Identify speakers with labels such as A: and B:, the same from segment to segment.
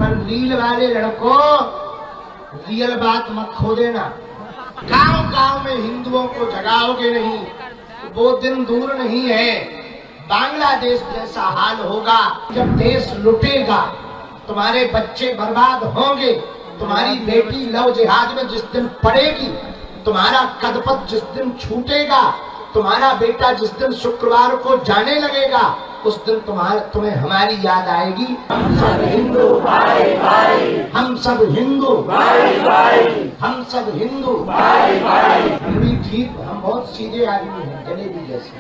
A: पर रील वाले लड़कों, रियल बात मत खो देना। गांव गांव में हिंदुओं को जगाओगे नहीं, वो दिन दूर नहीं है। बांग्लादेश जैसा हाल होगा जब देश लुटेगा, तुम्हारे बच्चे बर्बाद होंगे, तुम्हारी बेटी लव जिहाद में जिस दिन पड़ेगी, तुम्हारा कदपत जिस दिन छूटेगा, तुम्हारा बेटा जिस दिन शुक्रवार को जाने लगेगा, उस दिन तुम्हें हमारी याद आएगी। हम सब हिंदू भाई भाई, हम सब हिंदू भाई भाई, हम सब हिंदू भाई भाई। हम भी ठीक, हम बहुत सीधे आदमी हैं, जलेबी जैसे।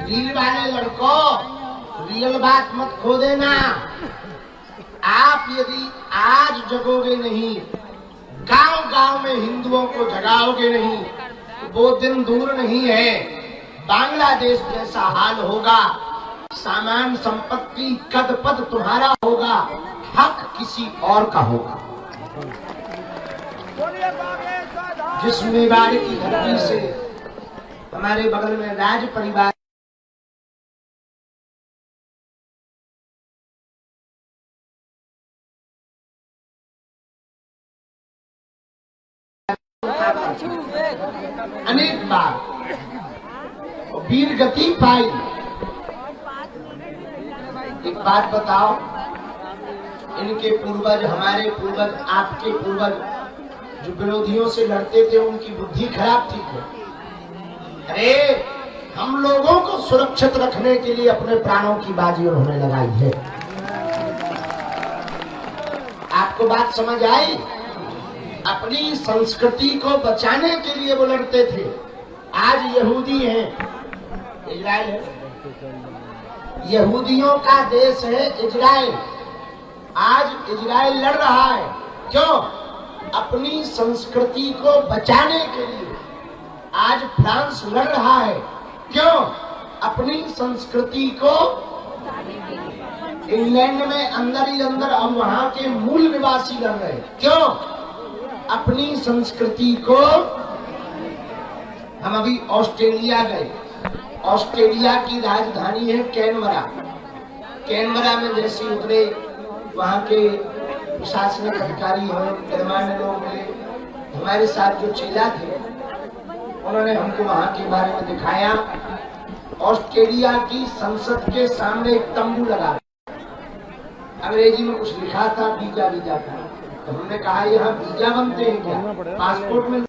A: रील वाले लड़कों, रियल बात मत खो देना। आप यदि आज जगोगे नहीं, गांव गांव में हिंदुओं को जगाओगे नहीं, वो दिन दूर नहीं है। बांग्लादेश जैसा हाल होगा, सामान संपत्ति कद पद तुम्हारा होगा, हक किसी और का होगा। जिस मेवाड़ की धरती से हमारे बगल में राज परिवार अनेक बार वीर गति पाई। एक बात बताओ, इनके पूर्वज, हमारे पूर्वज, आपके पूर्वज जो विरोधियों से लड़ते थे, उनकी बुद्धि खराब थी क्या? अरे हम लोगों को सुरक्षित रखने के लिए अपने प्राणों की बाजी उन्होंने लगाई है। आपको बात समझ आई? अपनी संस्कृति को बचाने के लिए वो लड़ते थे। आज यहूदी हैं, इजराइल है, यहूदियों का देश है इजराइल। आज इजराइल लड़ रहा है, क्यों? अपनी संस्कृति को बचाने के लिए। आज फ्रांस लड़ रहा है, क्यों? अपनी संस्कृति को। इंग्लैंड में अंदर ही अंदर अब वहां के मूल निवासी लड़ रहे हैं, क्यों? अपनी संस्कृति को। हम अभी ऑस्ट्रेलिया गए, ऑस्ट्रेलिया की राजधानी है कैनबरा। कैनबरा में जैसे उतरे, वहाँ के प्रशासनिक अधिकारी और गणमान्य लोग मिले, हमारे साथ जो चेला थे उन्होंने हमको वहाँ के बारे में दिखाया। ऑस्ट्रेलिया की संसद के सामने एक तंबू लगा, अंग्रेजी में कुछ लिखा था, वीजा वीजा था। तो हमने कहा यहाँ वीजा बनते हैं क्या? पासपोर्ट में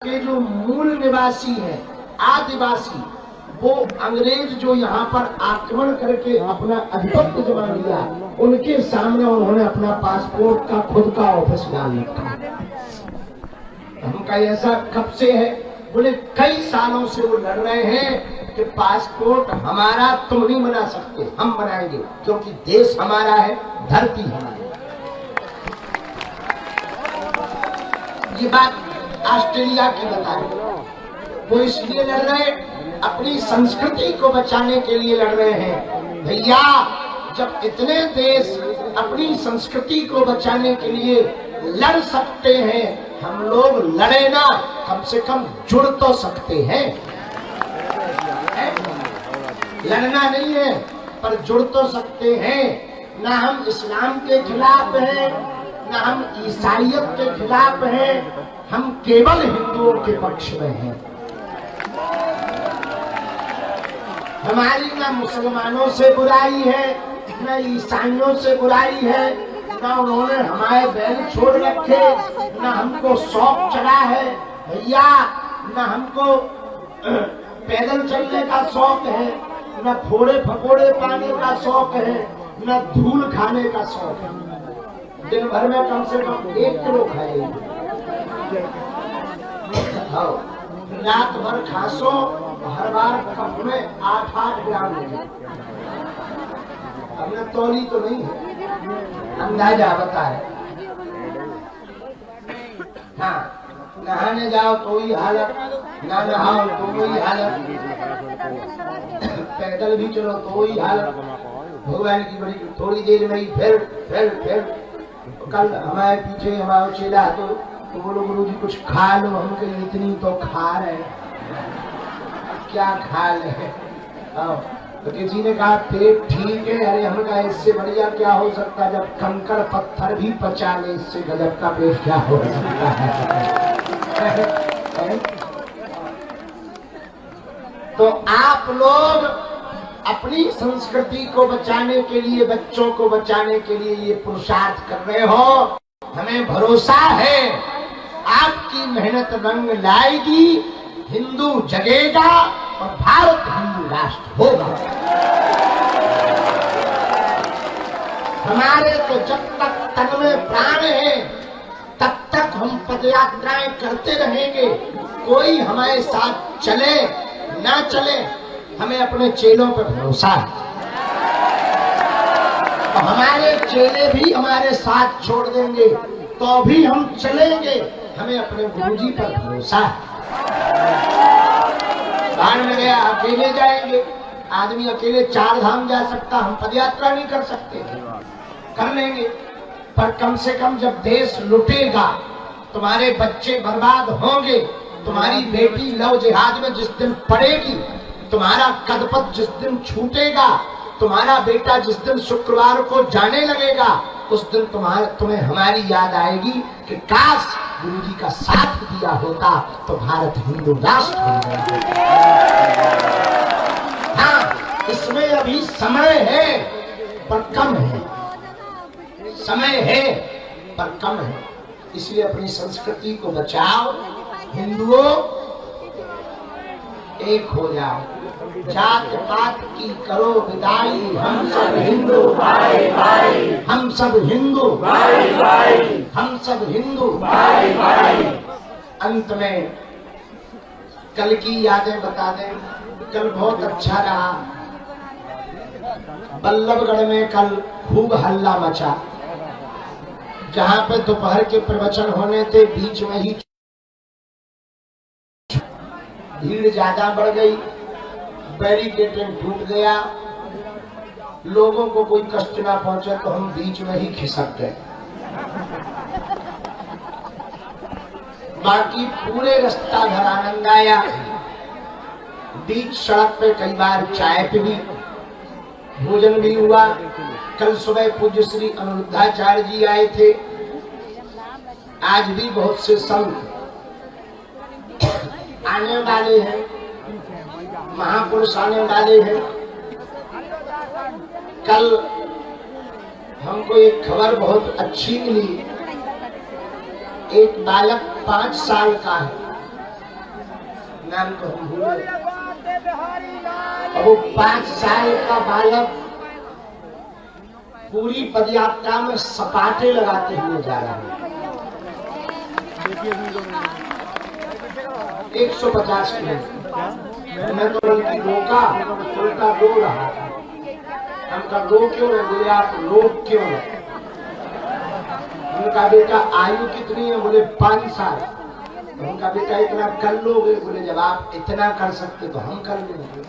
A: के जो मूल निवासी है, आदिवासी, वो अंग्रेज जो यहाँ पर आक्रमण करके अपना आधिपत्य जमा लिया, उनके सामने उन्होंने अपना पासपोर्ट का खुद का ऑफिस डाल रखा। हम कहा ऐसा कब से है? बोले कई सालों से वो लड़ रहे हैं कि पासपोर्ट हमारा तुम नहीं बना सकते, हम बनाएंगे, क्योंकि देश हमारा है, धरती हमारी। ये बात ऑस्ट्रेलिया की बता रही। वो इसलिए लड़ रहे, अपनी संस्कृति को बचाने के लिए लड़ रहे हैं। भैया, जब इतने देश अपनी संस्कृति को बचाने के लिए लड़ सकते हैं, हम लोग लड़े ना, कम से कम जुड़ तो सकते हैं। लड़ना नहीं है, पर जुड़ तो सकते हैं। ना हम इस्लाम के खिलाफ हैं, ना हम ईसाइयत के खिलाफ हैं, हम केवल हिंदुओं के पक्ष में हैं। हमारी ना मुसलमानों से बुराई है, ना ईसाइयों से बुराई है, ना उन्होंने हमारे बैल छोड़ रखे, ना हमको शौक चढ़ा है भैया, ना हमको पैदल चलने का शौक है, ना फोड़े फकोड़े पाने का शौक है, ना धूल खाने का शौक है। दिन भर में कम से कम 1 किलो खाएंगे, रात भर खासो, हर बार कप में 8-8 ग्राम लेंगे। हमने तौली तो नहीं है, अंदाजा बताए। हाँ, नहाने जाओ तो ही हालत, ना नहाओ तो वही हालत, पैदल भी चलो तो ही हालत। भगवान की बड़ी थोड़ी देर में ही फिर कल हमारे पीछे हमारा चेला तो बोलो गुरुजी कुछ खा लो, हम कहीं इतनी तो खा रहे, क्या खा ले? तो किसी ने कहा पेट ठीक है। अरे हमने कहा इससे बढ़िया क्या हो सकता है, जब कंकड़ पत्थर भी पचा ले, इससे गजब का पेट क्या हो सकता है। तो आप लोग अपनी संस्कृति को बचाने के लिए, बच्चों को बचाने के लिए ये पुरुषार्थ कर रहे हो। हमें भरोसा है आपकी मेहनत रंग लाएगी, हिंदू जगेगा और भारत हिंदू राष्ट्र होगा। हमारे तो जब तक तन में प्राण है तब तक हम पदयात्राएं करते रहेंगे। कोई हमारे साथ चले ना चले, हमें अपने चेलों पर भरोसा है। तो हमारे चेले भी हमारे साथ छोड़ देंगे तो भी हम चलेंगे, हमें अपने गुरुजी पर भरोसा है। बाढ़ में गया अकेले जाएंगे, आदमी अकेले 4 धाम जा सकता, हम पदयात्रा नहीं कर सकते, कर लेंगे। पर कम से कम जब देश लुटेगा, तुम्हारे बच्चे बर्बाद होंगे, तुम्हारी बेटी लव जिहाद में जिस दिन पड़ेगी, तुम्हारा कदपत जिस दिन छूटेगा, तुम्हारा बेटा जिस दिन शुक्रवार को जाने लगेगा, उस दिन तुम्हें हमारी याद आएगी कि काश गुरुजी का साथ दिया होता तो भारत हिंदू राष्ट्र बन गया। हाँ, इसमें अभी समय है पर कम है, समय है पर कम है। इसलिए अपनी संस्कृति को बचाओ, हिंदुओं एक हो जाओ, जात पात की करो विदाई, हम सब हिंदू भाई भाई, हम सब हिंदू भाई भाई, हम सब हिंदू भाई भाई। अंत में कल की यादें बता दें। कल बहुत अच्छा रहा, बल्लभगढ़ में कल खूब हल्ला मचा। जहाँ पे दोपहर के प्रवचन होने थे, बीच में ही भीड़ ज्यादा बढ़ गई, बैरिकेडिंग टूट गया, लोगों को कोई कष्ट ना पहुंचे तो हम बीच में ही खिसक गए। बाकी पूरे रास्ता घर आनंद आया। बीच सड़क पे कई बार चाय पी, भोजन भी हुआ। कल सुबह पूज्य श्री अनिरुद्धाचार्य जी आए थे। आज भी बहुत से संत आने वाले हैं, महापुरुष आने वाले हैं। कल हमको एक खबर बहुत अच्छी मिली। एक बालक 5 साल का है, नाम तो हम भूल गए। वो 5 साल का बालक पूरी पदयात्रा में सपाटे लगाते हुए जा रहा है। 150 किलोमीटर। मैं तो उनकी रोका, उल्टा रो रहा था। हमका रो क्यों है? बोले आप रोक क्यों है? उनका बेटा आयु कितनी है? बोले 5 साल। उनका बेटा इतना कर लोगे? बोले जब आप इतना कर सकते तो हम कर लेंगे।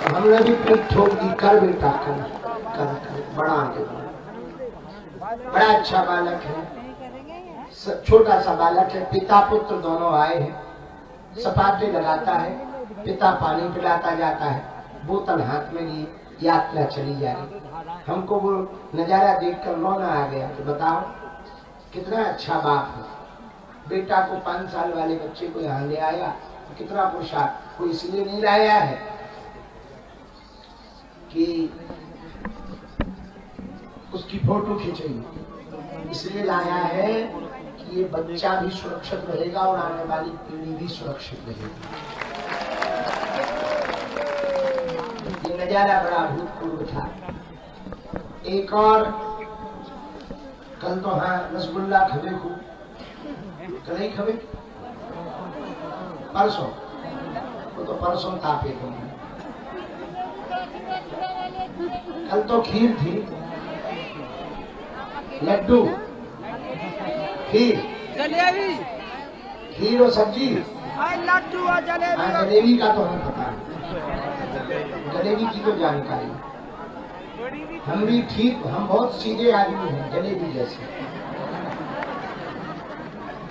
A: हमने भी पीठ ठोक दी, कर बेटा कर कर, कर। बड़ा आगे, बड़ा अच्छा बालक है, छोटा सा बालक है। पिता पुत्र दोनों आए हैं। सपाटे लगाता है, पिता पानी पिलाता जाता है, बोतल हाथ में लिए यात्रा चली जा रही। हमको वो नजारा देखकर रोना आ गया कि बताओ कितना अच्छा बाप है, बेटा को 5 साल वाले बच्चे को यहाँ ले आया तो कितना पुरुषार्थ। कोई इसलिए नहीं लाया है कि उसकी फोटो खींचेंगे, इसलिए लाया है कि ये बच्चा भी सुरक्षित रहेगा और आने वाली पीढ़ी भी सुरक्षित रहेगी। ये नजारा बड़ा अभूतपूर्व था। एक और कल तो हाँ रसगुल्ला खबे खूब, कल नहीं खबे, परसों, वो तो परसों तापे थे। कल तो खीर थी, लड्डू, खीर,
B: जलेबी,
A: खीर और सब्जी,
B: लड्डू और जलेबी।
A: जलेबी का तो हमें पता है, जलेबी की तो जानकारी। हम भी ठीक, हम बहुत सीधे आदमी हैं, जलेबी जैसे।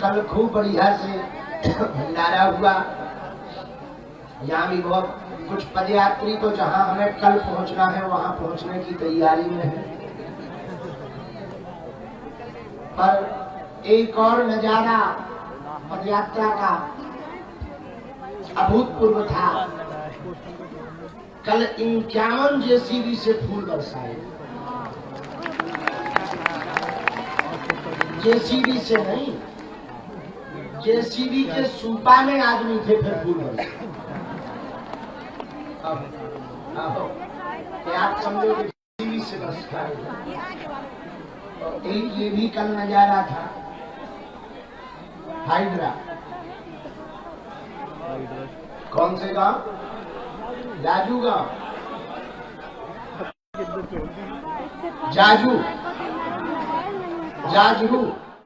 A: कल खूब बढ़िया से भंडारा हुआ। यहाँ भी बहुत कुछ पदयात्री तो जहां हमें कल पहुंचना है वहां पहुंचने की तैयारी में है, पर एक और नजारा पदयात्रा का अभूतपूर्व था। कल 51 जेसीबी से फूल बरसाए, जेसीबी से नहीं, जेसीबी के सूपा में आदमी थे फिर फूल बरसाए। क्या आप समझोगे जेसीबी से बरसाए? एक ये भी कल नजारा था, हाइड्रा। कौन से गांव? जाजू गांव, जाजू, जाजरू।